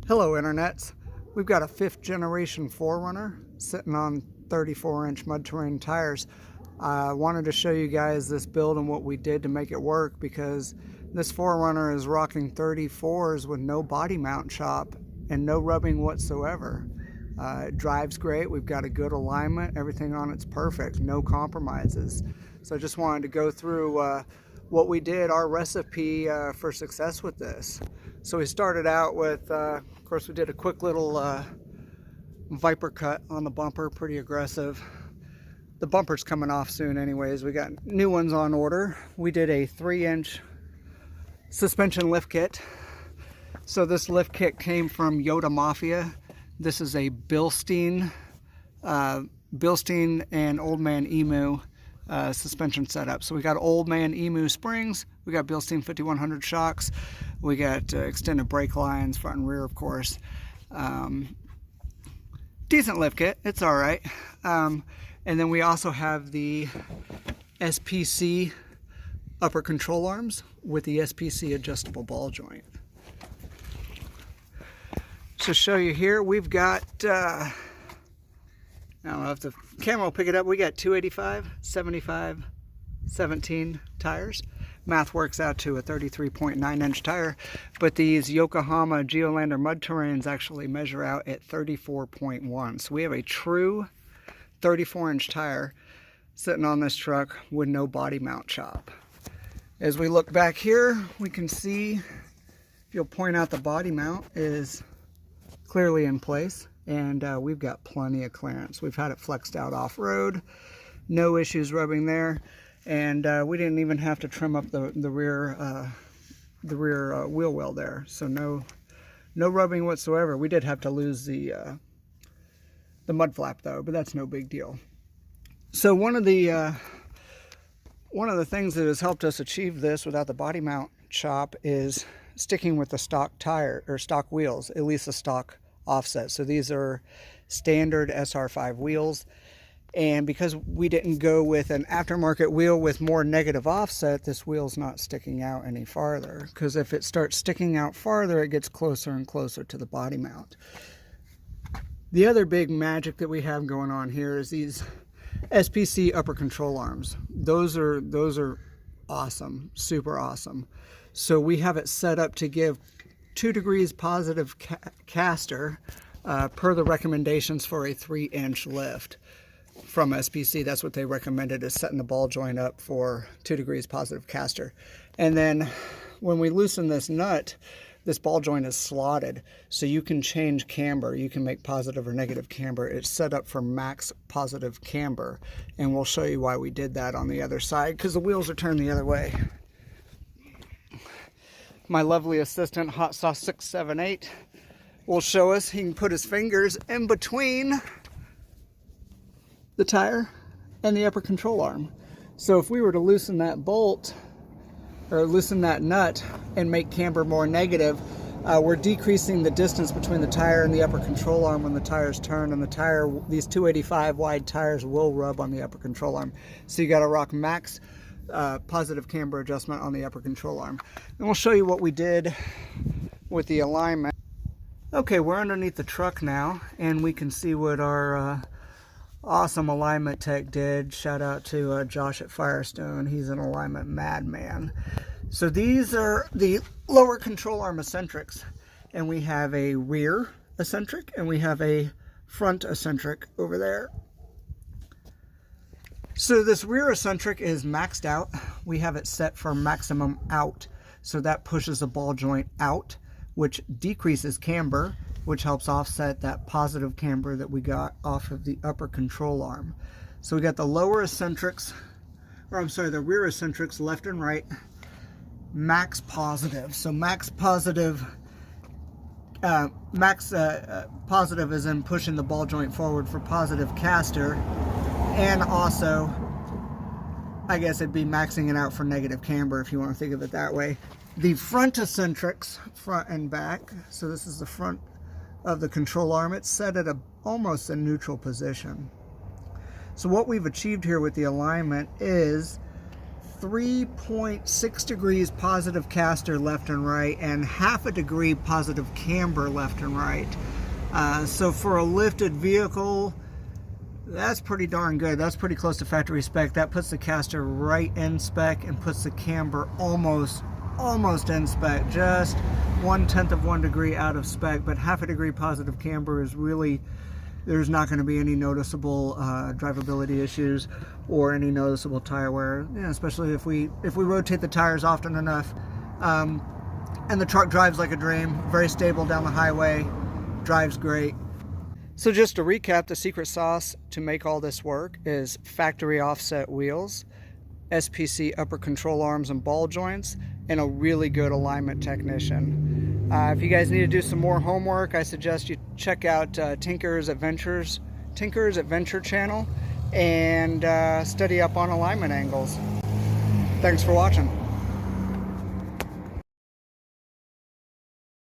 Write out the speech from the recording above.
Hello internets. We've got a 5th generation 4Runner sitting on 34-inch mud terrain tires. I wanted to show you guys this build and what we did to make it work, because this 4Runner is rocking 34s with no body mount chop and no rubbing whatsoever. It drives great. We've got a good alignment. Everything on it's perfect. No compromises. So I just wanted to go through what we did, our recipe for success with this. So we started out with, of course, we did a quick little viper cut on the bumper, pretty aggressive. The bumper's coming off soon anyways. We got new ones on order. We did a 3-inch suspension lift kit. So this lift kit came from Yotamafia. This is a Bilstein and Old Man Emu suspension setup. So we got Old Man Emu springs, we got Bilstein 5100 shocks, we got extended brake lines, front and rear, of course. Decent lift kit, it's all right. And then we also have the SPC upper control arms with the SPC adjustable ball joint. To show you here, we've got I don't know if the camera will pick it up. We got 285, 75, 17 tires. Math works out to a 33.9-inch tire, but these Yokohama Geolander Mud Terrains actually measure out at 34.1. So we have a true 34-inch tire sitting on this truck with no body mount chop. As we look back here, we can see, if you'll point out, the body mount is clearly in place. And we've got plenty of clearance. We've had it flexed out off-road, no issues rubbing there, and we didn't even have to trim up the rear wheel well there. So no rubbing whatsoever. We did have to lose the mud flap though, but that's no big deal. So one of the things that has helped us achieve this without the body mount chop is sticking with the stock tire or stock wheels, at least the stock offset. So these are standard SR5 wheels, and because we didn't go with an aftermarket wheel with more negative offset, this wheel's not sticking out any farther, because if it starts sticking out farther, it gets closer and closer to the body mount. The other big magic that we have going on here is these SPC upper control arms. Those are awesome, super awesome. So we have it set up to give 2 degrees positive caster per the recommendations for a 3-inch lift from SPC. That's what they recommended, is setting the ball joint up for 2 degrees positive caster. And then when we loosen this nut, this ball joint is slotted, so you can change camber. You can make positive or negative camber. It's set up for max positive camber, and we'll show you why we did that on the other side, because the wheels are turned the other way. My lovely assistant, Hot Sauce 678, will show us. He can put his fingers in between the tire and the upper control arm. So if we were to loosen that bolt or loosen that nut and make camber more negative, we're decreasing the distance between the tire and the upper control arm when the tires turn, and these 285 wide tires will rub on the upper control arm. So you got to rock max positive camber adjustment on the upper control arm. And we'll show you what we did with the alignment. Okay, we're underneath the truck now, and we can see what our awesome alignment tech did. Shout out to Josh at Firestone. He's an alignment madman. So these are the lower control arm eccentrics, and we have a rear eccentric and we have a front eccentric over there. So this rear eccentric is maxed out. We have it set for maximum out. So that pushes the ball joint out, which decreases camber, which helps offset that positive camber that we got off of the upper control arm. So we got the lower eccentrics, or I'm sorry, the rear eccentrics left and right, max positive. So max positive, positive is in pushing the ball joint forward for positive caster. And also, I guess it'd be maxing it out for negative camber if you want to think of it that way. The front eccentrics, front and back, so this is the front of the control arm, it's set at almost a neutral position. So what we've achieved here with the alignment is 3.6 degrees positive caster left and right, and 0.5 degree positive camber left and right. So for a lifted vehicle, that's pretty darn good. That's pretty close to factory spec. That puts the caster right in spec and puts the camber almost in spec, just 1/10 of 1 degree out of spec. But 0.5 degree positive camber is really, there's not going to be any noticeable drivability issues or any noticeable tire wear, especially if we rotate the tires often enough. And the truck drives like a dream, very stable down the highway, drives great. So just to recap, the secret sauce to make all this work is factory offset wheels, SPC upper control arms and ball joints, and a really good alignment technician. If you guys need to do some more homework, I suggest you check out Tinker's Adventure channel and study up on alignment angles. Thanks for watching.